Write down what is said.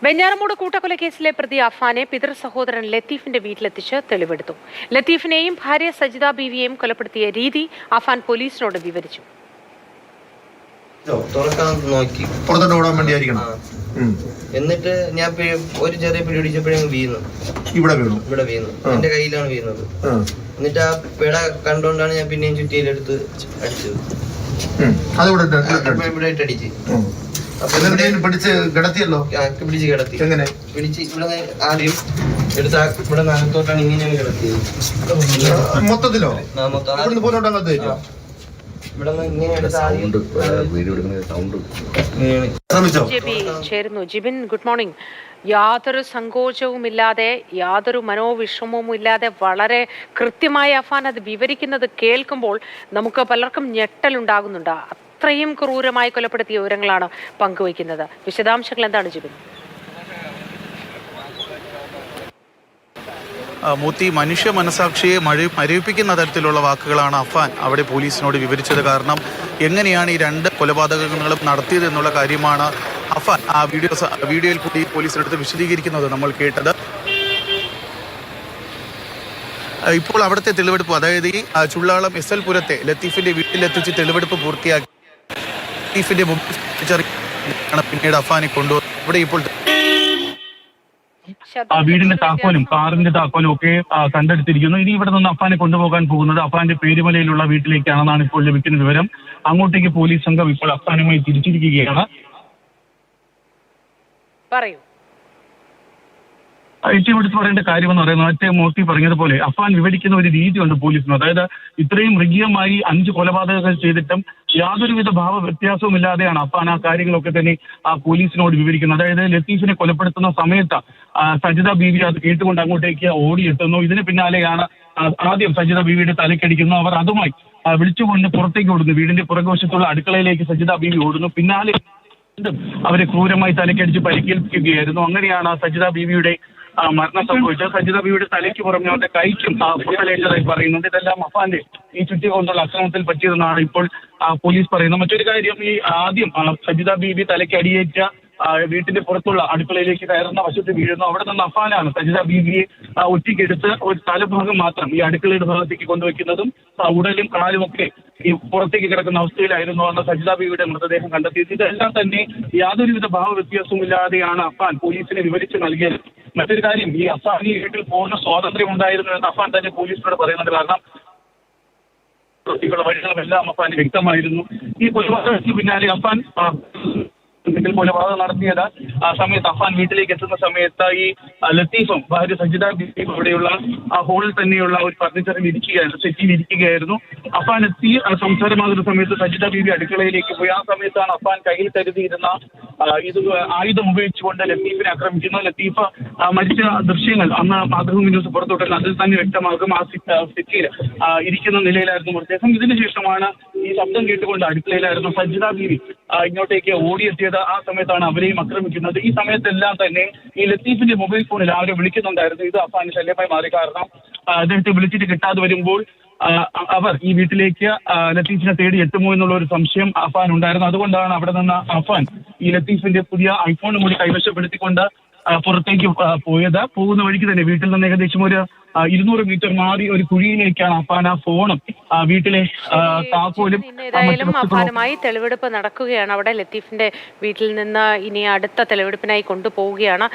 വെഞ്ഞാറമൂട് കൂട്ടക്കൊലക്കേസിലെ പ്രതി അഫാനെ പിതൃ സഹോദരൻ ലത്തീഫിന്റെ വീട്ടിലെത്തിച്ച് തെളിവെടുത്തു. ലത്തീഫിനെയും ഭാര്യ സജിത ബീവിയെയും കൊലപ്പെടുത്തിയ രീതി അഫാൻ പോലീസിനോട് വിവരിച്ചു. എന്നിട്ട് ഞാൻ ഒരു ചെറിയ പിടി പിടിച്ചപ്പോഴും വീണു. ഇവിടെ വീണു എന്റെ കയ്യിലാണ് വീണത്. എന്നിട്ട് ആ പിട കണ്ടോണ്ടാണ് ഞാൻ പിന്നെയും ചുറ്റിയിലെടുത്ത് അടിച്ചത്. ഇവിടെ ഇട്ടടിച്ച് പിടിച്ച് കിടത്തിയല്ലോ. പിടിച്ച് കിടത്തി. എങ്ങനെ പിടിച്ച് ഇവിടെ ആദ്യം എടുത്ത ഇവിടെ അകത്തോട്ടാണ് ഇങ്ങനെയാണ് കിടത്തിയത്. മൊത്തത്തിലോ? Jibin, good morning. യാതൊരു സങ്കോചവുമില്ലാതെ, യാതൊരു മനോവിഷമവും ഇല്ലാതെ വളരെ കൃത്യമായി അഫാൻ അത് വിവരിക്കുന്നത് കേൾക്കുമ്പോൾ നമുക്ക് പലർക്കും ഞെട്ടലുണ്ടാകുന്നുണ്ട്. അത്രയും ക്രൂരമായി കൊലപ്പെടുത്തിയ വിവരങ്ങളാണ് പങ്കുവയ്ക്കുന്നത്. വിശദാംശങ്ങൾ എന്താണ് ജിബിൻ? മൂത്തി, മനുഷ്യ മനസാക്ഷിയെ മരവിപ്പിക്കുന്ന തരത്തിലുള്ള വാക്കുകളാണ് അഫാൻ അവിടെ പോലീസിനോട് വിവരിച്ചത്. കാരണം എങ്ങനെയാണ് ഈ രണ്ട് കൊലപാതകങ്ങളും നടത്തിയത് എന്നുള്ള കാര്യമാണ് അഫാൻ ആ വീഡിയോയിൽ കൂടി പോലീസിനടുത്ത് വിശദീകരിക്കുന്നത് നമ്മൾ കേട്ടത്. ഇപ്പോൾ അവിടുത്തെ തെളിവെടുപ്പ്, അതായത് ഈ ചുള്ളാളം SL പുരത്തെ ലത്തീഫിന്റെ വീട്ടിലെത്തിച്ച് തെളിവെടുപ്പ് പൂർത്തിയാക്കി ലത്തീഫിന്റെ പിന്നീട് അഫാനെ കൊണ്ടുവന്നു. ഇവിടെ ഇപ്പോൾ വീടിന്റെ താക്കോലും കാറിന്റെ താക്കോലും ഒക്കെ കണ്ടെടുത്തിരിക്കുന്നു. ഇനി ഇവിടെ നിന്ന് അഫാനെ കൊണ്ടുപോകാൻ പോകുന്നത് അഫാന്റെ പേരുമലയിലുള്ള വീട്ടിലേക്കാണെന്നാണ് ഇപ്പോൾ ലഭിക്കുന്ന വിവരം. അങ്ങോട്ടേക്ക് പോലീസ് സംഘം ഇപ്പോൾ അഫാനുമായി തിരിച്ചിരിക്കുകയാണ്. പറയൂ. ഏറ്റവും എടുത്ത് പറയേണ്ട കാര്യമെന്ന് പറയുന്നത് മറ്റേ മൂർത്തി പറഞ്ഞതുപോലെ അഫാൻ വിവരിക്കുന്ന ഒരു രീതിയുണ്ട് പോലീസിന്. അതായത് ഇത്രയും മൃഗീയമായി 5 കൊലപാതകങ്ങൾ ചെയ്തിട്ടും യാതൊരുവിധ ഭാവ വ്യത്യാസവും ഇല്ലാതെയാണ് അഫാൻ ആ കാര്യങ്ങളൊക്കെ തന്നെ ആ പോലീസിനോട് വിവരിക്കുന്നത്. അതായത് ലത്തീഫിനെ കൊലപ്പെടുത്തുന്ന സമയത്ത് സജിത ബീവി അത് കേട്ടുകൊണ്ട് അങ്ങോട്ടേക്ക് ഓടിയെത്തുന്നു. ഇതിന് പിന്നാലെയാണ് ആദ്യം സജിത ബീവിയുടെ തലക്കടിക്കുന്നു. അവർ അതുമായി വിളിച്ചുകൊണ്ട് പുറത്തേക്ക് ഓടുന്നു. വീടിന്റെ പുറകുവശത്തുള്ള അടുക്കളയിലേക്ക് സജിത ബീവി ഓടുന്നു. പിന്നാലെ അവരെ ക്രൂരമായി തലക്കടിച്ച് പരിക്കേൽപ്പിക്കുകയായിരുന്നു. അങ്ങനെയാണ് സജിത ബീവിയുടെ മരണം സംഭവിച്ചത്. സജിത ബീവിയുടെ തലയ്ക്ക് പുറമെ അവരുടെ കൈക്കും പൊട്ടലേറ്റതായി പറയുന്നുണ്ട്. ഇതെല്ലാം അഫാന്റെ ഈ ചുറ്റി കൊണ്ടുള്ള ആക്രമണത്തിൽ പറ്റിയതെന്നാണ് ഇപ്പോൾ പോലീസ് പറയുന്നത്. മറ്റൊരു കാര്യം, ഈ ആദ്യം സജിത ബീവി തലയ്ക്ക് അടിയേറ്റ വീട്ടിന്റെ പുറത്തുള്ള അടുക്കളയിലേക്ക് കയറുന്ന വശത്ത് വീഴുന്നു. അവിടെ നിന്ന് അഫാനാണ് സജിത ബീവിയെ ഒറ്റയ്ക്കെടുത്ത് ഒരു തലഭാഗം മാത്രം ഈ അടുക്കളയുടെ ഭാഗത്തേക്ക് കൊണ്ടുവയ്ക്കുന്നതും ഉടലും കാലും ഒക്കെ ഈ പുറത്തേക്ക് കിടക്കുന്ന അവസ്ഥയിലായിരുന്നു അന്ന് സജിത ബീവിയുടെ മൃതദേഹം കണ്ടെത്തിയത്. ഇതെല്ലാം തന്നെ യാതൊരുവിധ ഭാവ വ്യത്യാസവും ഇല്ലാതെയാണ് അഫാൻ പോലീസിന് വിവരിച്ച് നൽകിയത്. മറ്റൊരു കാര്യം, ഈ അഫാൻ ഈ വീട്ടിൽ പൂർണ്ണ സ്വാതന്ത്ര്യം ഉണ്ടായിരുന്നു എന്ന് അഫാൻ തന്നെ പോലീസിനോട് പറയുന്നുണ്ട്. കാരണം വഴികളുമെല്ലാം അഫാന് വ്യക്തമായിരുന്നു. ഈ കൊലപാതകത്തിന് പിന്നാലെ അഫാൻ കൊലപാതകം നടത്തിയത് ആ സമയത്ത് അഫാൻ വീട്ടിലേക്ക് എത്തുന്ന സമയത്ത് ഈ ലത്തീഫും ഭാര്യ സജിത ബീവിയും ഇവിടെയുള്ള ആ ഹോളിൽ തന്നെയുള്ള ഒരു ഫർണിച്ചറിൽ സെറ്റിയിൽ ഇരിക്കുകയായിരുന്നു. അഫാൻ എത്തി സംസാരമാകുന്ന സമയത്ത് സജിത ബീവി അടുക്കളയിലേക്ക് പോയി. ആ സമയത്താണ് അഫാൻ കയ്യിൽ കരുതിയിരുന്ന ആയുധം ഉപയോഗിച്ചുകൊണ്ട് ലത്തീഫിനെ ആക്രമിക്കുന്നത്. ലത്തീഫ് മരിച്ച ദൃശ്യങ്ങൾ അന്ന് മാതൃഭൂമി ന്യൂസ് പുറത്തുവിട്ടത് അതിൽ തന്നെ വ്യക്തമാകും. ആ സെറ്റിയിൽ ഇരിക്കുന്ന നിലയിലായിരുന്നു മൃതദേഹം. ഇതിനുശേഷമാണ് ഈ ശബ്ദം കേട്ടുകൊണ്ട് അടുക്കളയിലായിരുന്നു സജിത ബീവി ഇങ്ങോട്ടേക്ക് ഓടിയെത്തിയത്. ആ സമയത്താണ് അവരെയും ആക്രമിക്കുന്നത്. ഈ സമയത്തെല്ലാം തന്നെ ഈ ലത്തീഫിന്റെ മൊബൈൽ ഫോണിൽ ആരും വിളിക്കുന്നുണ്ടായിരുന്നു. ഇത് അഫാന് ശല്യമായി മാറി. കാരണം അദ്ദേഹത്തെ വിളിച്ചിട്ട് കിട്ടാതെ വരുമ്പോൾ അവർ ഈ വീട്ടിലേക്ക് ലത്തീഫിനെ തേടി എത്തുമോ എന്നുള്ള ഒരു സംശയം അഫാൻ ഉണ്ടായിരുന്നു. അതുകൊണ്ടാണ് അവിടെ നിന്ന് അഫാൻ ഈ ലത്തീഫിന്റെ പുതിയ ഐഫോണും കൂടി കൈവശപ്പെടുത്തിക്കൊണ്ട് പുറത്തേക്ക് പോയത്. പോകുന്ന വഴിക്ക് തന്നെ വീട്ടിൽ നിന്ന് ഏകദേശം ഒരു 200 മീറ്റർ മാറി ഒരു കുഴിയിലേക്കാണ് അഫാൻ ആ ഫോണും വീട്ടിലെ താക്കോലും. ഏതായാലും അഫാനുമായി തെളിവെടുപ്പ് നടക്കുകയാണ്. അവിടെ ലത്തീഫിന്റെ വീട്ടിൽ നിന്ന് ഇനി അടുത്ത തെളിവെടുപ്പിനായി കൊണ്ടുപോവുകയാണ്.